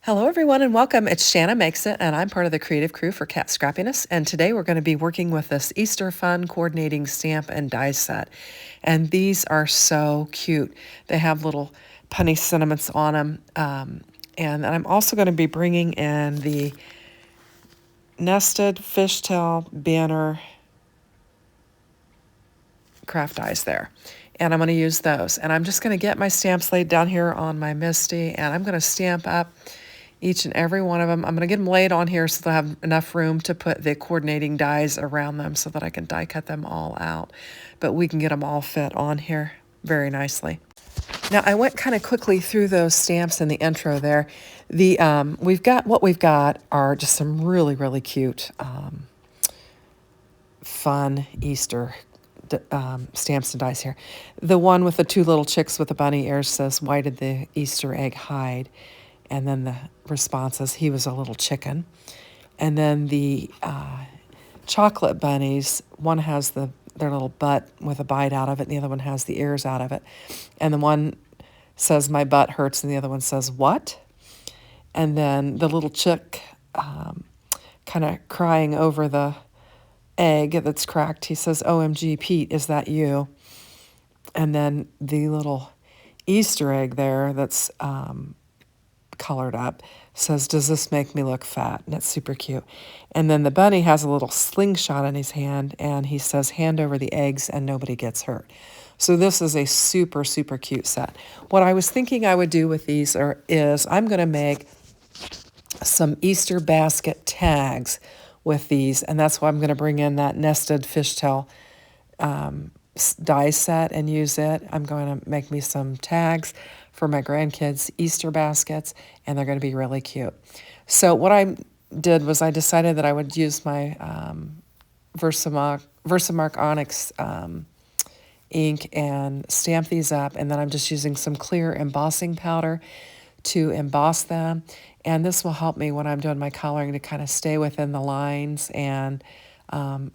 Hello, everyone, and welcome. It's Shanna Makes It, and I'm part of the creative crew for Cat Scrappiness. And today we're going to be working with this Easter Fun coordinating stamp and die set. And these are so cute. They have little punny sentiments on them. And I'm also going to be bringing in the nested fishtail banner craft dies there. And I'm going to use those. And I'm just going to get my stamps laid down here on my Misty, and I'm going to stamp up each and every one of them. I'm going to get them laid on here so they'll have enough room to put the coordinating dies around them so that I can die cut them all out. But we can get them all fit on here very nicely. Now, I went kind of quickly through those stamps in the intro there. We've got are just some really, really cute, fun Easter stamps and dies here. The one with the two little chicks with the bunny ears says, "Why did the Easter egg hide?" And then the response is, "He was a little chicken." And then the chocolate bunnies, one has their little butt with a bite out of it, and the other one has the ears out of it. And the one says, "My butt hurts," and the other one says, "What?" And then the little chick kind of crying over the egg that's cracked, he says, "OMG, Pete, is that you?" And then the little Easter egg there that's colored up says, "Does this make me look fat?" And it's super cute. And then the bunny has a little slingshot in his hand, and he says, "Hand over the eggs and nobody gets hurt." So this is a super, super cute set. What I was thinking I would do with these is I'm going to make some Easter basket tags with these, and that's why I'm going to bring in that nested fishtail die set and use it. I'm going to make me some tags for my grandkids' Easter baskets, and they're going to be really cute. So what I did was I decided that I would use my Versamark Onyx ink and stamp these up, and then I'm just using some clear embossing powder to emboss them. And this will help me when I'm doing my coloring to kind of stay within the lines, and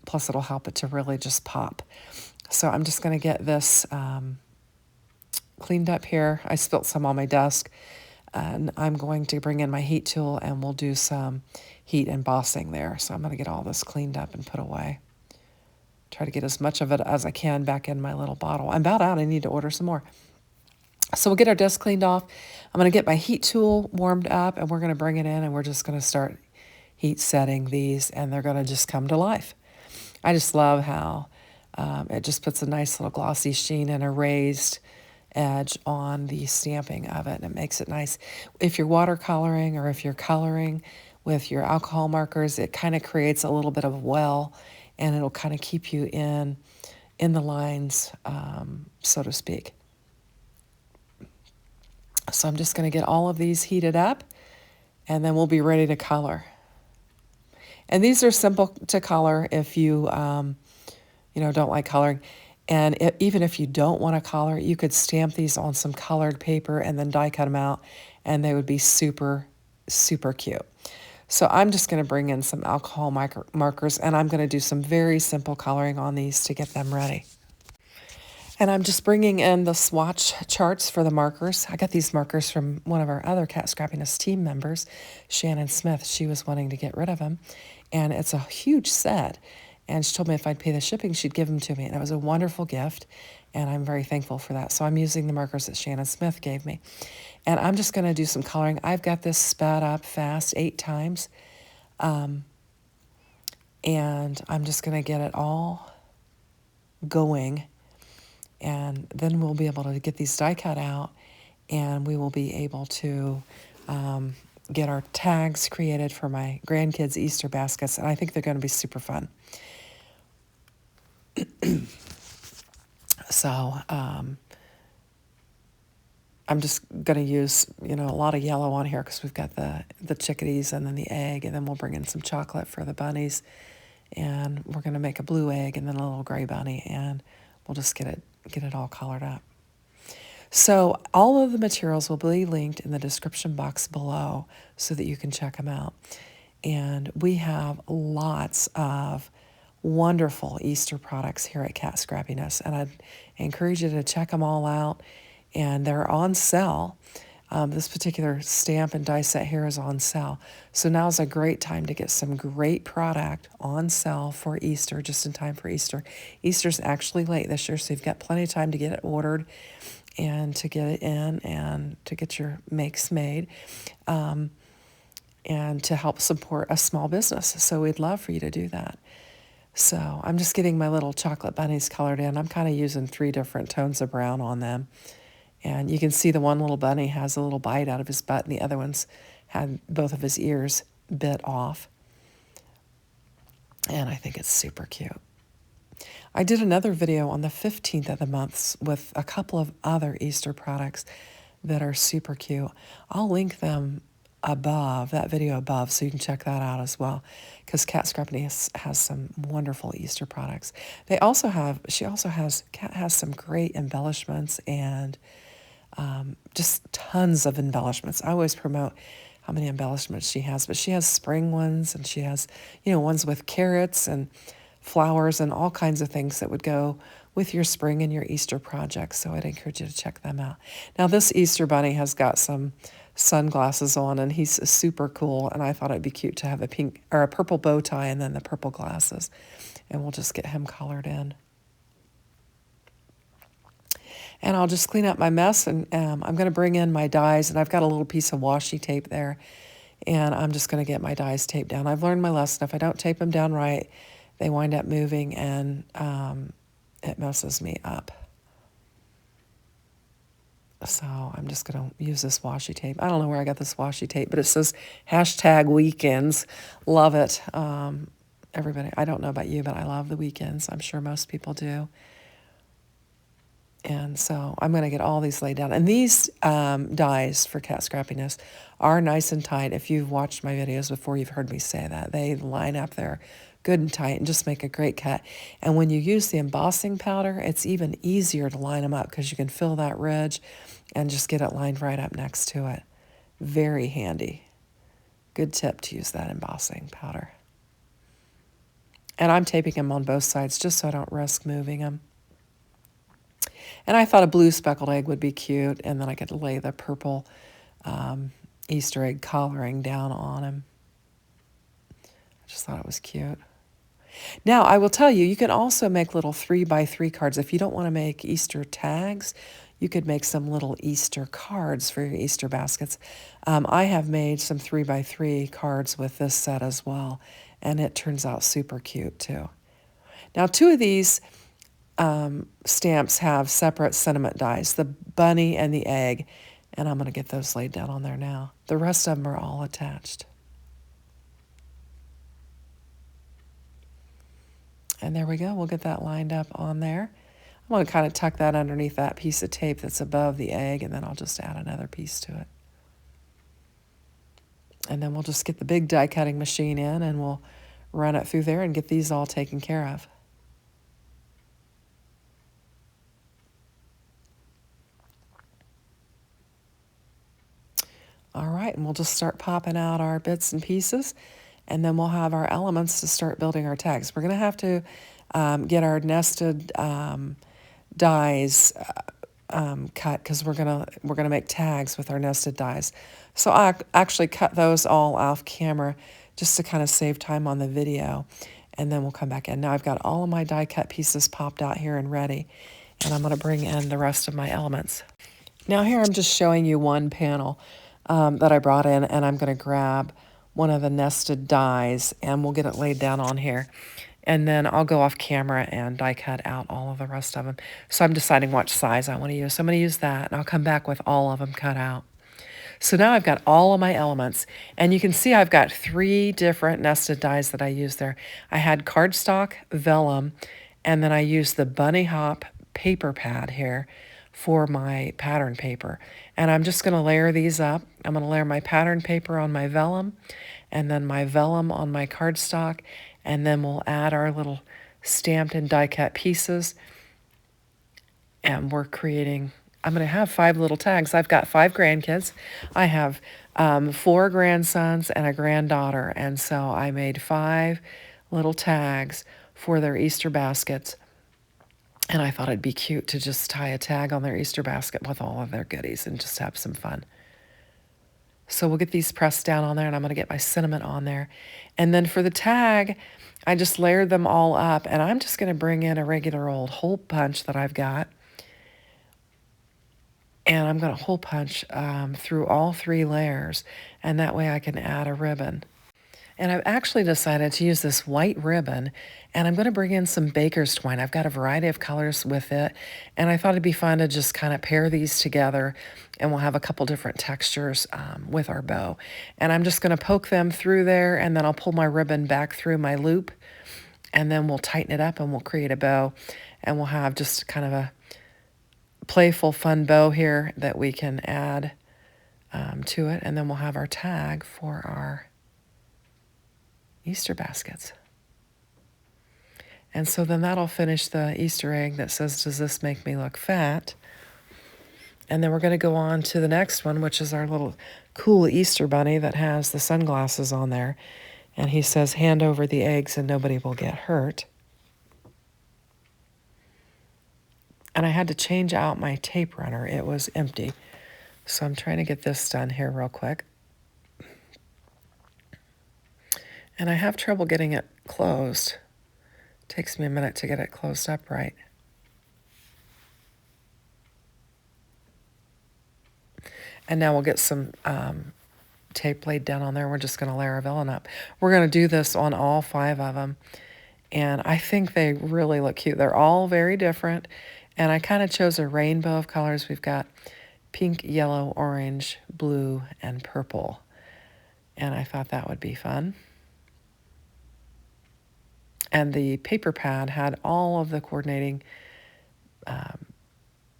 plus it'll help it to really just pop. So I'm just going to get this cleaned up here. I spilt some on my desk, and I'm going to bring in my heat tool and we'll do some heat embossing there. So I'm going to get all this cleaned up and put away. Try to get as much of it as I can back in my little bottle. I'm about out. I need to order some more. So we'll get our desk cleaned off. I'm going to get my heat tool warmed up, and we're going to bring it in, and we're just going to start heat setting these, and they're going to just come to life. I just love how it just puts a nice little glossy sheen and a raised edge on the stamping of it, and it makes it nice. If you're watercoloring or if you're coloring with your alcohol markers, it kind of creates a little bit of a well, and it'll kind of keep you in the lines, so to speak. So I'm just going to get all of these heated up, and then we'll be ready to color. And these are simple to color if you, don't like coloring. And even if you don't want to color, you could stamp these on some colored paper and then die cut them out, and they would be super, super cute. So I'm just going to bring in some alcohol markers, and I'm going to do some very simple coloring on these to get them ready. And I'm just bringing in the swatch charts for the markers. I got these markers from one of our other Cat Scrappiness team members, Shannon Smith. She was wanting to get rid of them, and it's a huge set. And she told me if I'd pay the shipping, she'd give them to me. And it was a wonderful gift, and I'm very thankful for that. So I'm using the markers that Shannon Smith gave me. And I'm just going to do some coloring. I've got this sped up fast 8 times. And I'm just going to get it all going. And then we'll be able to get these die cut out, and we will be able to get our tags created for my grandkids' Easter baskets, and I think they're going to be super fun. So I'm just going to use, a lot of yellow on here because we've got the chickadees and then the egg, and then we'll bring in some chocolate for the bunnies, and we're going to make a blue egg and then a little gray bunny, and we'll just get it all colored up. So all of the materials will be linked in the description box below so that you can check them out. And we have lots of wonderful Easter products here at Cat Scrappiness, and I'd encourage you to check them all out. And they're on sale This particular stamp and die set here is on sale. So now's a great time to get some great product on sale for Easter, just in time for Easter. Easter's actually late this year, so you've got plenty of time to get it ordered and to get it in and to get your makes made. And to help support a small business. So we'd love for you to do that. So I'm just getting my little chocolate bunnies colored in. I'm kind of using 3 different tones of brown on them. And you can see the one little bunny has a little bite out of his butt, and the other one's had both of his ears bit off. And I think it's super cute. I did another video on the 15th of the month with a couple of other Easter products that are super cute. I'll link them above, that video above, so you can check that out as well, because Scrappiness has some wonderful Easter products. Cat has some great embellishments and just tons of embellishments. I always promote how many embellishments she has, but she has spring ones, and she has, ones with carrots and flowers and all kinds of things that would go with your spring and your Easter projects. So I'd encourage you to check them out. Now, this Easter bunny has got some sunglasses on, and he's super cool, and I thought it'd be cute to have a pink or a purple bow tie and then the purple glasses. And we'll just get him colored in. And I'll just clean up my mess, and I'm going to bring in my dies, and I've got a little piece of washi tape there, and I'm just going to get my dies taped down. I've learned my lesson. If I don't tape them down right, they wind up moving, and it messes me up. So I'm just going to use this washi tape. I don't know where I got this washi tape, but it says #weekends. Love it. Everybody, I don't know about you, but I love the weekends. I'm sure most people do. And so I'm going to get all these laid down. And these dies for Cat Scrappiness are nice and tight. If you've watched my videos before, you've heard me say that. They line up there good and tight and just make a great cut. And when you use the embossing powder, it's even easier to line them up because you can fill that ridge and just get it lined right up next to it. Very handy. Good tip to use that embossing powder. And I'm taping them on both sides just so I don't risk moving them. And I thought a blue speckled egg would be cute, and then I could lay the purple Easter egg coloring down on him. I just thought it was cute. Now, I will tell you, you can also make little 3x3 cards. If you don't want to make Easter tags, you could make some little Easter cards for your Easter baskets. I have made some 3x3 cards with this set as well, and it turns out super cute too. Now, 2 of these stamps have separate sentiment dies, the bunny and the egg, and I'm going to get those laid down on there now. The rest of them are all attached. And there we go. We'll get that lined up on there. I'm going to kind of tuck that underneath that piece of tape that's above the egg, and then I'll just add another piece to it. And then we'll just get the big die cutting machine in, and we'll run it through there and get these all taken care of. All right, and we'll just start popping out our bits and pieces, and then we'll have our elements to start building our tags. We're going to have to get our nested dies cut, because we're gonna make tags with our nested dies. So I actually cut those all off camera just to kind of save time on the video, and then we'll come back in. Now I've got all of my die cut pieces popped out here and ready, and I'm going to bring in the rest of my elements. Now here I'm just showing you one panel that I brought in, and I'm going to grab one of the nested dies, and we'll get it laid down on here. And then I'll go off camera and die cut out all of the rest of them. So I'm deciding what size I want to use. So I'm going to use that, and I'll come back with all of them cut out. So now I've got all of my elements, and you can see I've got 3 different nested dies that I used there. I had cardstock, vellum, and then I used the bunny hop paper pad here for my pattern paper. And I'm just going to layer these up. I'm going to layer my pattern paper on my vellum, and then my vellum on my cardstock, and then we'll add our little stamped and die cut pieces. And we're creating, I'm going to have 5 little tags. I've got 5 grandkids. I have 4 grandsons and a granddaughter, and so I made 5 little tags for their Easter baskets. And I thought it'd be cute to just tie a tag on their Easter basket with all of their goodies and just have some fun. So we'll get these pressed down on there, and I'm going to get my cinnamon on there. And then for the tag, I just layered them all up, and I'm just going to bring in a regular old hole punch that I've got. And I'm going to hole punch through all 3 layers, and that way I can add a ribbon. And I've actually decided to use this white ribbon, and I'm going to bring in some baker's twine. I've got a variety of colors with it, and I thought it'd be fun to just kind of pair these together, and we'll have a couple different textures with our bow. And I'm just going to poke them through there, and then I'll pull my ribbon back through my loop, and then we'll tighten it up, and we'll create a bow, and we'll have just kind of a playful, fun bow here that we can add to it, and then we'll have our tag for our Easter baskets. And so then that'll finish the Easter egg that says, "Does this make me look fat?" And then we're going to go on to the next one, which is our little cool Easter bunny that has the sunglasses on there. And he says, "Hand over the eggs and nobody will get hurt." And I had to change out my tape runner. It was empty. So I'm trying to get this done here real quick. And I have trouble getting it closed. It takes me a minute to get it closed up right. And now we'll get some tape laid down on there. We're just going to layer our vellum up. We're going to do this on all 5 of them. And I think they really look cute. They're all very different. And I kind of chose a rainbow of colors. We've got pink, yellow, orange, blue, and purple. And I thought that would be fun. And the paper pad had all of the coordinating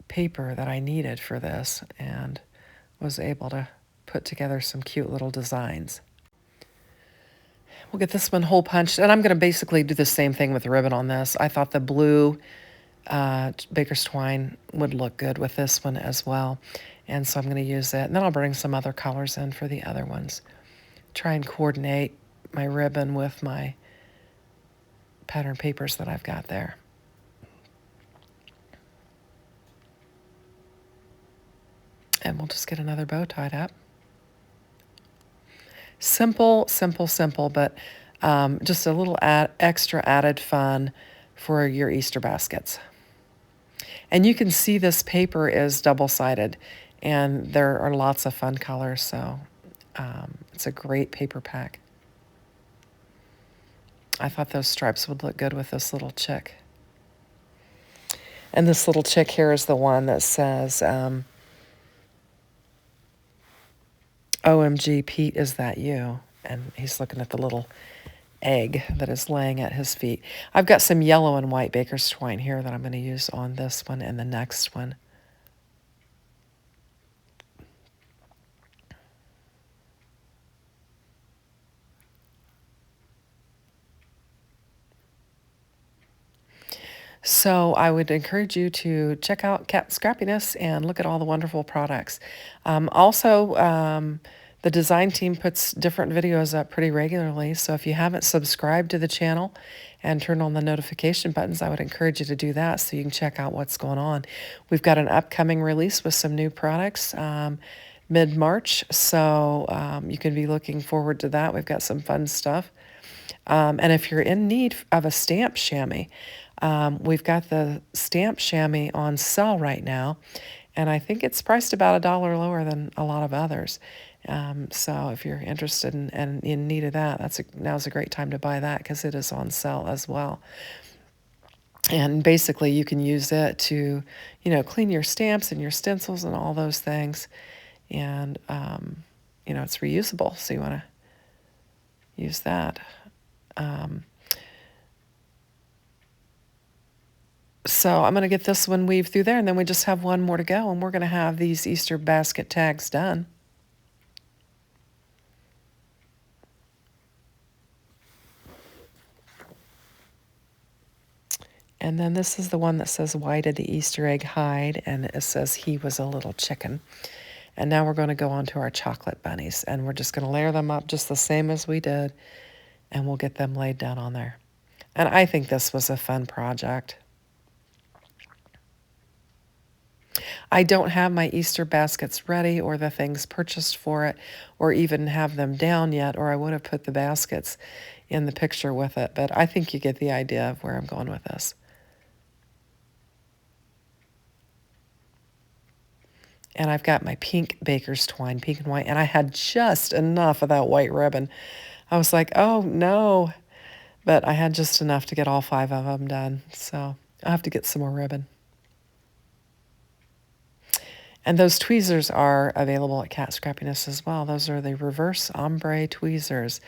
paper that I needed for this, and was able to put together some cute little designs. We'll get this one hole punched, and I'm going to basically do the same thing with the ribbon on this. I thought the blue baker's twine would look good with this one as well, and so I'm going to use it. And then I'll bring some other colors in for the other ones. Try and coordinate my ribbon with my pattern papers that I've got there. And we'll just get another bow tied up. Simple, simple, simple, but just a little extra added fun for your Easter baskets. And you can see this paper is double-sided, and there are lots of fun colors, so it's a great paper pack. I thought those stripes would look good with this little chick. And this little chick here is the one that says, "OMG, Pete, is that you?" And he's looking at the little egg that is laying at his feet. I've got some yellow and white baker's twine here that I'm going to use on this one and the next one. So I would encourage you to check out Scrappiness and look at all the wonderful products. The design team puts different videos up pretty regularly, so if you haven't subscribed to the channel and turned on the notification buttons, I would encourage you to do that so you can check out what's going on. We've got an upcoming release with some new products mid-March, so you can be looking forward to that. We've got some fun stuff. And if you're in need of a stamp chamois, we've got the stamp chamois on sale right now, and I think it's priced about $1 lower than a lot of others. So if you're interested in need of that, now's a great time to buy that because it is on sale as well. And basically you can use it to, clean your stamps and your stencils and all those things. And, it's reusable, so you want to use that. So I'm going to get this one weaved through there, and then we just have one more to go, and we're going to have these Easter basket tags done. And then this is the one that says, "Why did the Easter egg hide?" And it says, "He was a little chicken." And now we're going to go on to our chocolate bunnies, and we're just going to layer them up just the same as we did, and we'll get them laid down on there. And I think this was a fun project. I don't have my Easter baskets ready or the things purchased for it or even have them down yet, or I would have put the baskets in the picture with it. But I think you get the idea of where I'm going with this. And I've got my pink baker's twine, pink and white, and I had just enough of that white ribbon. I was like, oh no, but I had just enough to get all 5 of them done. So I'll have to get some more ribbon. And those tweezers are available at Cat Scrappiness as well. Those are the reverse ombre tweezers.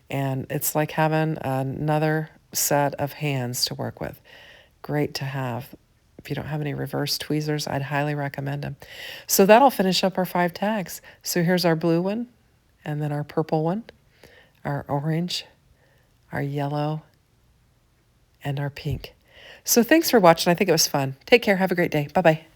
And it's like having another set of hands to work with. Great to have. If you don't have any reverse tweezers, I'd highly recommend them. So that'll finish up our 5 tags. So here's our blue one, and then our purple one, our orange, our yellow, and our pink. So thanks for watching. I think it was fun. Take care. Have a great day. Bye-bye.